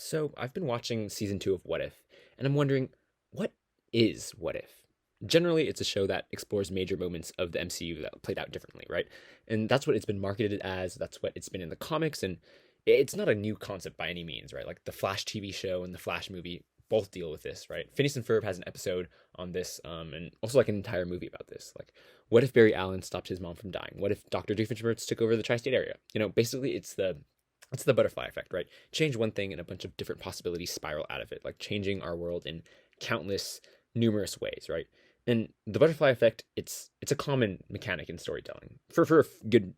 So I've been watching season 2 of What If, and I'm wondering, what is What If? Generally, it's a show that explores major moments of the MCU that played out differently, right? And that's what it's been marketed as. That's what it's been in the comics, and it's not a new concept by any means, right? Like the Flash TV show and the Flash movie both deal with this, right? Phineas and Ferb has an episode on this, and also like an entire movie about this. Like, what if Barry Allen stopped his mom from dying? What if Dr. Doofenshmirtz took over the tri-state area? Basically, it's the butterfly effect, right? Change one thing and a bunch of different possibilities spiral out of it, like changing our world in countless, numerous ways, right? And the butterfly effect, it's a common mechanic in storytelling for a good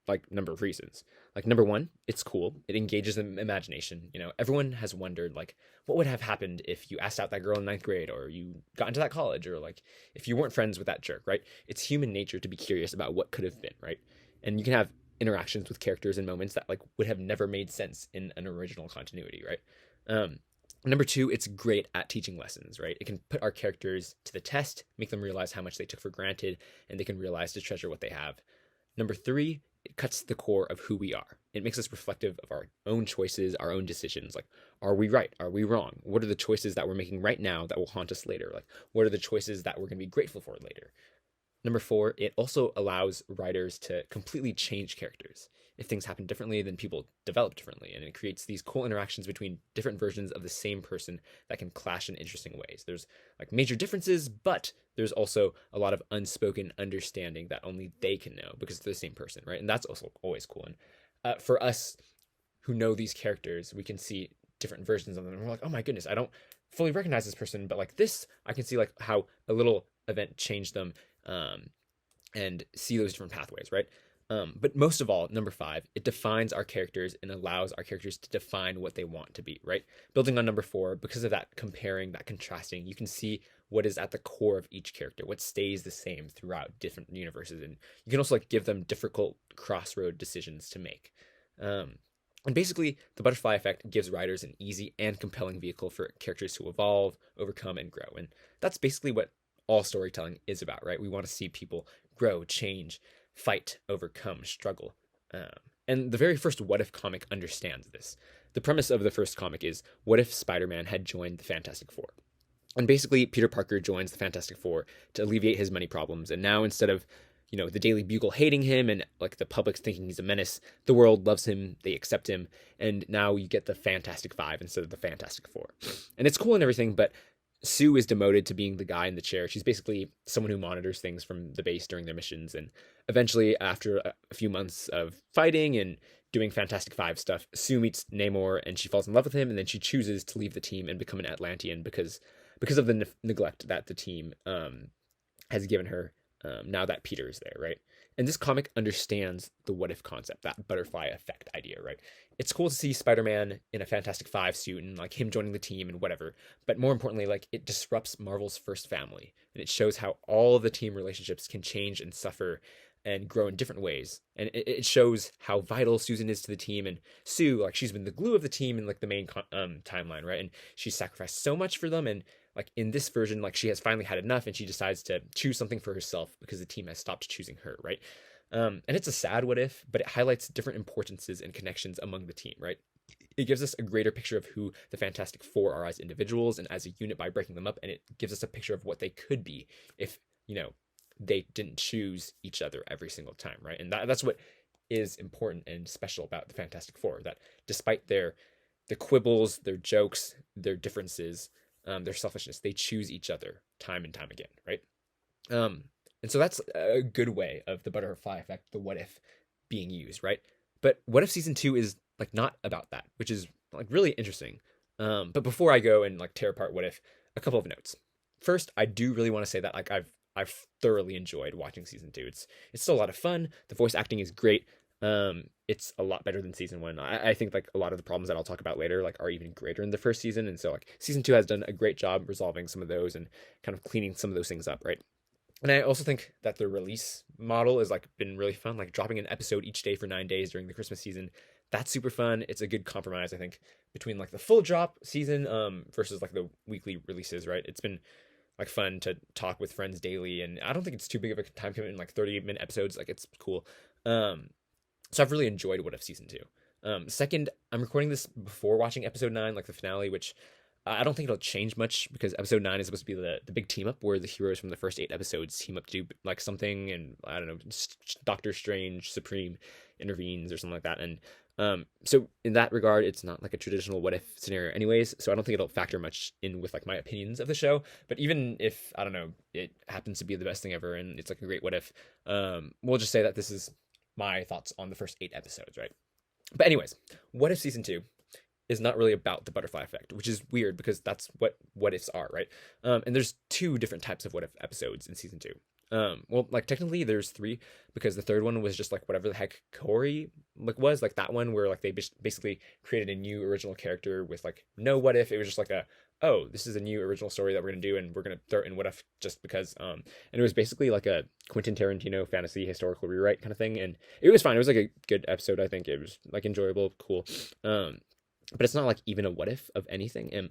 like number of reasons. Like number one, it's cool. It engages the imagination. Everyone has wondered like what would have happened if you asked out that girl in ninth grade, or you got into that college, or like if you weren't friends with that jerk, right? It's human nature to be curious about what could have been, right? And you can have interactions with characters and moments that like would have never made sense in an original continuity, right? Number two, it's great at teaching lessons, right? It can put our characters to the test, make them realize how much they took for granted, and they can realize to treasure what they have. Number three, it cuts to the core of who we are. It makes us reflective of our own choices, our own decisions. Like, are we right? Are we wrong? What are the choices that we're making right now that will haunt us later? Like, what are the choices that we're going to be grateful for later? Number four, it also allows writers to completely change characters. If things happen differently, then people develop differently, and it creates these cool interactions between different versions of the same person that can clash in interesting ways. There's like major differences, but there's also a lot of unspoken understanding that only they can know because they're the same person, right? And that's also always cool. And for us who know these characters, we can see different versions of them, and we're like, oh my goodness, I don't fully recognize this person, but like this, I can see like how a little event changed them, and see those different pathways, right? But most of all, number five, it defines our characters and allows our characters to define what they want to be, right? Building on number four, because of that comparing, that contrasting, you can see what is at the core of each character, what stays the same throughout different universes. And you can also like give them difficult crossroad decisions to make. And basically, the butterfly effect gives writers an easy and compelling vehicle for characters to evolve, overcome, and grow. And that's basically what all storytelling is about, right? We want to see people grow, change, fight, overcome, struggle. And the very first What If comic understands this. The premise of the first comic is, what if Spider-Man had joined the Fantastic Four? And basically, Peter Parker joins the Fantastic Four to alleviate his money problems. And now, instead of the Daily Bugle hating him and like the public thinking he's a menace, the world loves him, they accept him, and now you get the Fantastic Five instead of the Fantastic Four. And it's cool and everything, but Sue is demoted to being the guy in the chair. She's basically someone who monitors things from the base during their missions. And eventually, after a few months of fighting and doing Fantastic Five stuff, Sue meets Namor and she falls in love with him. And then she chooses to leave the team and become an Atlantean because of the neglect that the team has given her, now that Peter is there, right? And this comic understands the what if concept, that butterfly effect idea, right? It's cool to see Spider-Man in a Fantastic Five suit and like him joining the team and whatever. But more importantly, like it disrupts Marvel's first family, and it shows how all of the team relationships can change and suffer and grow in different ways. And it shows how vital Susan is to the team, and Sue, like she's been the glue of the team in like the main timeline, right? And she's sacrificed so much for them, and like in this version, like she has finally had enough and she decides to choose something for herself because the team has stopped choosing her, right? And it's a sad what if, but it highlights different importances and connections among the team, right? It gives us a greater picture of who the Fantastic Four are as individuals and as a unit by breaking them up, and it gives us a picture of what they could be if they didn't choose each other every single time, right? And that's what is important and special about the Fantastic Four, that despite the quibbles, their jokes, their differences, their selfishness, they choose each other time and time again, right? And so that's a good way of the butterfly effect, the what if being used, right? But what if season 2 is like not about that, which is like really interesting. But before I go and like tear apart what if, a couple of notes. First, I do really want to say that like I've thoroughly enjoyed watching season 2. It's still a lot of fun. The voice acting is great. It's a lot better than season 1. I think like a lot of the problems that I'll talk about later like are even greater in the first season, and so like season 2 has done a great job resolving some of those and kind of cleaning some of those things up, right? And I also think that the release model has like been really fun, like dropping an episode each day for 9 days during the Christmas season. That's super fun. It's a good compromise, I think, between like the full drop season versus like the weekly releases, right? It's been like fun to talk with friends daily, and I don't think it's too big of a time commitment, like 30-minute episodes. Like it's cool. So I've really enjoyed What If season 2. Second, I'm recording this before watching episode 9, like the finale, which I don't think it'll change much because episode 9 is supposed to be the big team up where the heroes from the first 8 episodes team up to do like something, and I don't know, Doctor Strange Supreme intervenes or something like that. And so in that regard, it's not like a traditional what if scenario, anyways. So I don't think it'll factor much in with like my opinions of the show. But even if I don't know, it happens to be the best thing ever and it's like a great what if, we'll just say that this is my thoughts on the first 8 episodes, right? But anyways, what if season 2 is not really about the butterfly effect, which is weird because that's what ifs are, right? And there's 2 different types of what if episodes in season 2. Well, like technically there's 3 because the third one was just like whatever the heck Corey like was like that one where like they basically created a new original character with like no what if. It was just like this is a new original story that we're gonna do and we're gonna throw in what if just because. And it was basically like a Quentin Tarantino fantasy historical rewrite kind of thing, and it was fine. It was like a good episode. I think it was like enjoyable, cool. But it's not like even a what if of anything. And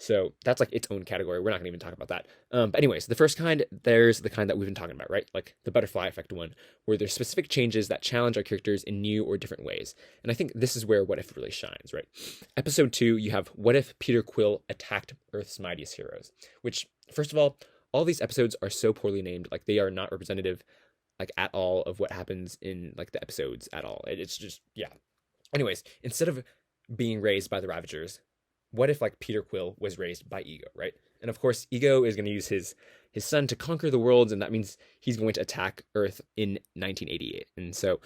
so that's like its own category. We're not gonna even talk about that. But anyways, the first kind, there's the kind that we've been talking about, right? Like the butterfly effect one, where there's specific changes that challenge our characters in new or different ways. And I think this is where what if really shines, right? Episode 2, you have what if Peter Quill attacked Earth's mightiest heroes, which first of all these episodes are so poorly named, like they are not representative like at all of what happens in like the episodes at all. It's just, yeah. Anyways, instead of being raised by the Ravagers, what if like Peter Quill was raised by Ego, right? And of course, Ego is going to use his son to conquer the worlds, and that means he's going to attack Earth in 1988. And so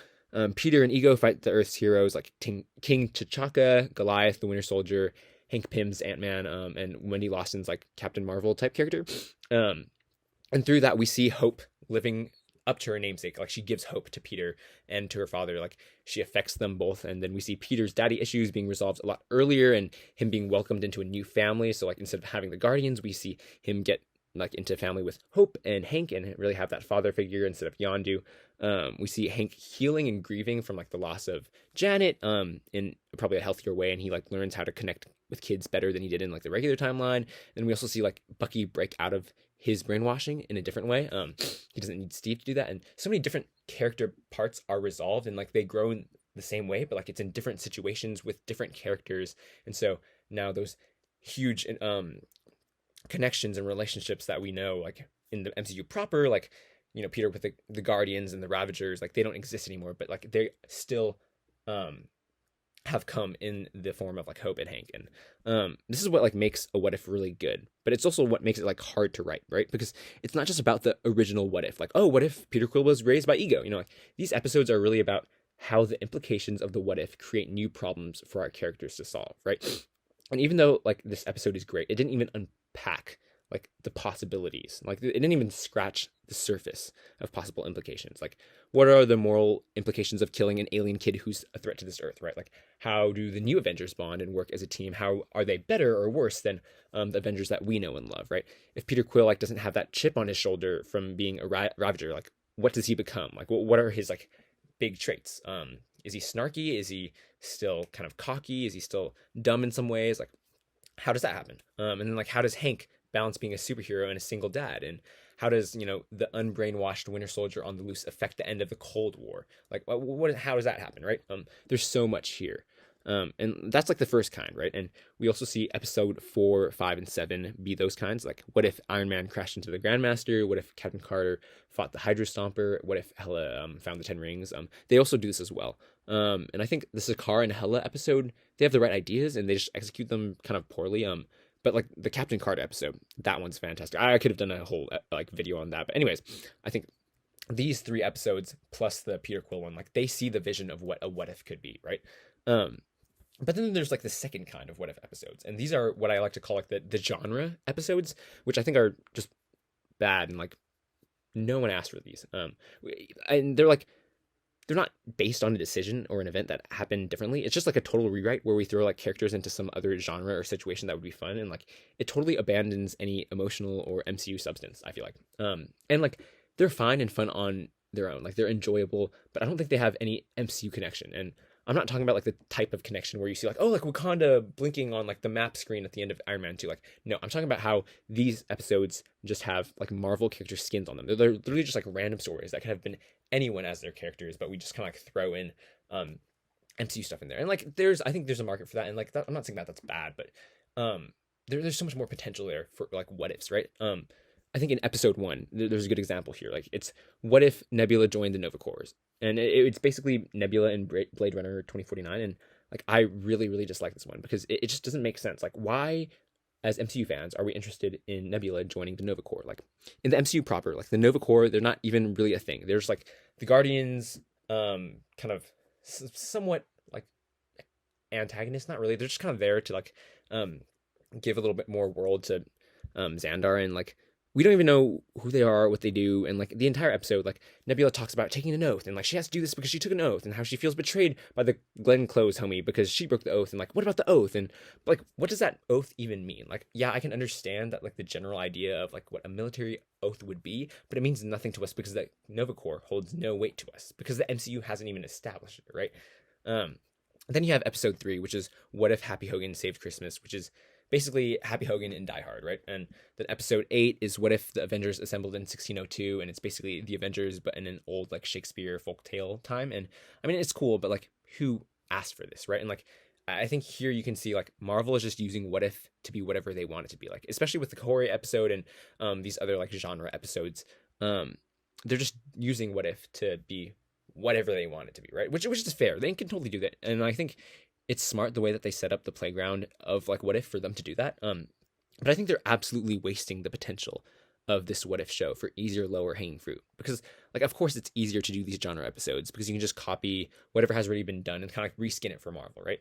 Peter and Ego fight the Earth's heroes like King T'Chaka, Goliath, the Winter Soldier, Hank Pym's Ant-Man, and Wendy Lawson's like Captain Marvel type character. And through that, we see Hope living up to her namesake. Like she gives hope to Peter and to her father. Like she affects them both. And then we see Peter's daddy issues being resolved a lot earlier and him being welcomed into a new family. So like instead of having the Guardians, we see him get like into family with Hope and Hank and really have that father figure instead of Yondu. We see Hank healing and grieving from like the loss of Janet in probably a healthier way, and he like learns how to connect with kids better than he did in like the regular timeline. And we also see like Bucky break out of his brainwashing in a different way. He doesn't need Steve to do that, and so many different character parts are resolved and like they grow in the same way, but like it's in different situations with different characters. And so now those huge connections and relationships that we know like in the MCU proper, like Peter with the Guardians and the Ravagers, like they don't exist anymore, but like they still have come in the form of like Hope and Hank. And this is what like makes a what if really good, but it's also what makes it like hard to write, right? Because it's not just about the original what if, like, oh, what if Peter Quill was raised by Ego? Like these episodes are really about how the implications of the what if create new problems for our characters to solve, right? And even though like this episode is great, it didn't even unpack like the possibilities. Like it didn't even scratch the surface of possible implications. Like what are the moral implications of killing an alien kid who's a threat to this Earth, right? Like how do the new Avengers bond and work as a team? How are they better or worse than the Avengers that we know and love, right? If Peter Quill like doesn't have that chip on his shoulder from being a Ravager, like what does he become? Like what are his like big traits? Is he snarky? Is he still kind of cocky? Is he still dumb in some ways? Like how does that happen? And then like how does Hank balance being a superhero and a single dad? And how does the unbrainwashed Winter Soldier on the loose affect the end of the Cold War? Like how does that happen, right? There's so much here. And that's like the first kind, right? And we also see episode 4, 5, and 7 be those kinds. Like what if Iron Man crashed into the Grandmaster? What if Captain Carter fought the Hydra Stomper? What if Hela found the Ten Rings? They also do this as well. And I think the Sakaar and Hela episode, they have the right ideas and they just execute them kind of poorly. But like the Captain Carter episode, that one's fantastic. I could have done a whole like video on that. But anyways, I think these 3 episodes plus the Peter Quill one, like they see the vision of what a what if could be, right? But then there's like the second kind of what if episodes, and these are what I like to call like the genre episodes, which I think are just bad and like no one asked for these. And they're not based on a decision or an event that happened differently. It's just like a total rewrite where we throw like characters into some other genre or situation that would be fun, and like it totally abandons any emotional or MCU substance, I feel like. And like they're fine and fun on their own, like they're enjoyable, but I don't think they have any MCU connection. And I'm not talking about like the type of connection where you see like, oh, like Wakanda blinking on like the map screen at the end of Iron Man 2. Like, no, I'm talking about how these episodes just have like Marvel character skins on them. They're literally just like random stories that could have been anyone as their characters, but we just kind of like throw in MCU stuff in there. And like I think there's a market for that, and like that, I'm not saying that that's bad, but there's so much more potential there for like what ifs, right? I think in episode 1 there's a good example here. Like, it's what if Nebula joined the Nova Corps, and it's basically Nebula in Blade Runner 2049. And like, I really really dislike this one because it just doesn't make sense. Like, why, as MCU fans, are we interested in Nebula joining the Nova Corps? Like, in the MCU proper, like the Nova Corps, they're not even really a thing. There's like the Guardians, kind of somewhat like antagonists, not really. They're just kind of there to like give a little bit more world to Xandar, and like we don't even know who they are, what they do, and like the entire episode, like Nebula talks about taking an oath, and like she has to do this because she took an oath, and how she feels betrayed by the Glenn Close homie because she broke the oath, and like, what about the oath, and like, what does that oath even mean? Like, yeah, I can understand that, like, the general idea of like what a military oath would be, but it means nothing to us because the Nova Corps holds no weight to us because the MCU hasn't even established it, right? Then you have episode 3, which is what if Happy Hogan saved Christmas, which is basically Happy Hogan in Die Hard, right? And then episode 8 is what if the Avengers assembled in 1602, and it's basically the Avengers but in an old like Shakespeare folktale time. And I mean, it's cool, but like, who asked for this, right? And like, I think here you can see like Marvel is just using what if to be whatever they want it to be, like especially with the Kahori episode and these other like genre episodes. They're just using what if to be whatever they want it to be, right? Which is fair. They can totally do that, and I think it's smart the way that they set up the playground of like what if for them to do that. But I think they're absolutely wasting the potential of this what if show for easier, lower hanging fruit, because like, of course it's easier to do these genre episodes because you can just copy whatever has already been done and kind of like reskin it for Marvel, right?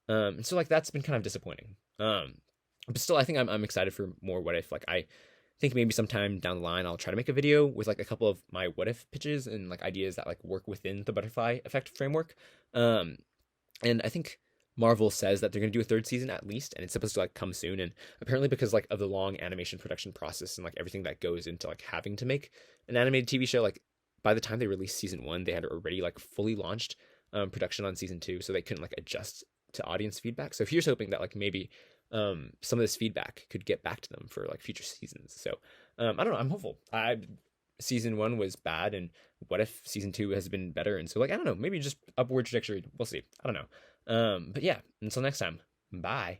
And so like, that's been kind of disappointing. But still, I think I'm excited for more what if. Like, I think maybe sometime down the line I'll try to make a video with like a couple of my what if pitches and like ideas that like work within the butterfly effect framework. And I think Marvel says that they're going to do a 3rd season at least, and it's supposed to like come soon. And apparently, because like of the long animation production process and like everything that goes into like having to make an animated TV show, like by the time they released season 1, they had already like fully launched production on season 2, so they couldn't like adjust to audience feedback. So here's hoping that like maybe some of this feedback could get back to them for like future seasons. So I don't know, I'm hopeful. Season 1 was bad, and what if season 2 has been better? And so like, I don't know, maybe just upward trajectory. We'll see. I don't know. But yeah, until next time, bye.